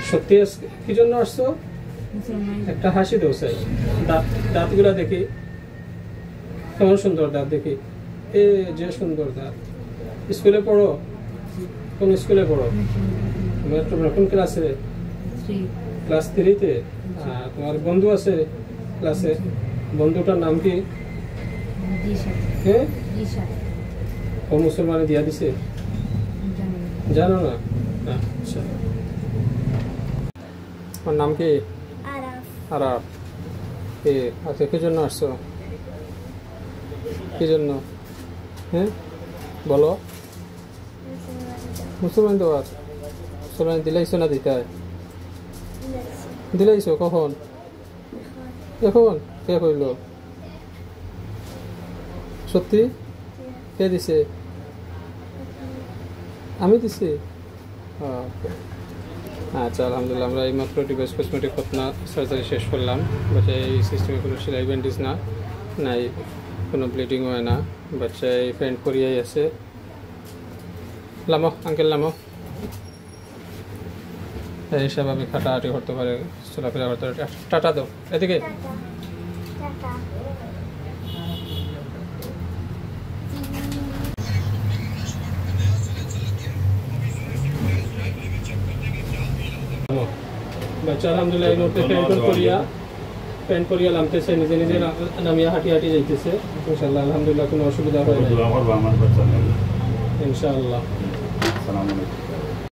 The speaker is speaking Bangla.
সত্যি কি জন্য আসছো? একটা হাসি দাও চাই, দাঁতগুলা দেখি কেমন সুন্দর দাঁত দেখি। এ যে সুন্দর দাঁত। স্কুলে পড়ো? কোন স্কুলে পড়ো? কোন ক্লাসে? ক্লাস 3-তে। তোমার বন্ধু আছে ক্লাসে? বন্ধুটার নাম কি? হ্যাঁ, ও মুসলমানে দিয়া দিছে? জানো না? আচ্ছা, তোমার নাম কি? আরাফ। আচ্ছা, কি জন্য আসছো? কি জন্য? হ্যাঁ বলো। মুসলমান দেওয়ার। মুসলমান দিলাইছো না দিতে? দিলাইছো কখন? এখন? কে কইল? সত্যি? কে দিছে? আমি দিছি। আচ্ছা, আলহামদুলিল্লাহ। আমরা এইমাত্র ডিভাইস কসমেটিক খতনা সার্জারি শেষ করলাম। বাচ্চা এই সিস্টেমে কোনো সেলাই ব্যান্ডেজ না, নাই কোনো ব্লিডিং হয় না। বাচ্চা এই ফ্রেন্ড করিয়াই আছে। লামো আঙ্কেল, লামো। এই হিসাবে আমি হাঁটাহাঁটি করতে পারে, চলাফেরা করতে পারে। টাটা দাও এদিকে। বাচ্চা আলহামদুলিল্লাহ এই মুহূর্তে প্যান্ট করিয়া নামতেছে, নিজে নিজে নামিয়া হাঁটি হাঁটি যাইতেছে। ইনশাআল্লাহ আলহামদুলিল্লাহ কোনো অসুবিধা হয় না ইনশাআল্লাহ।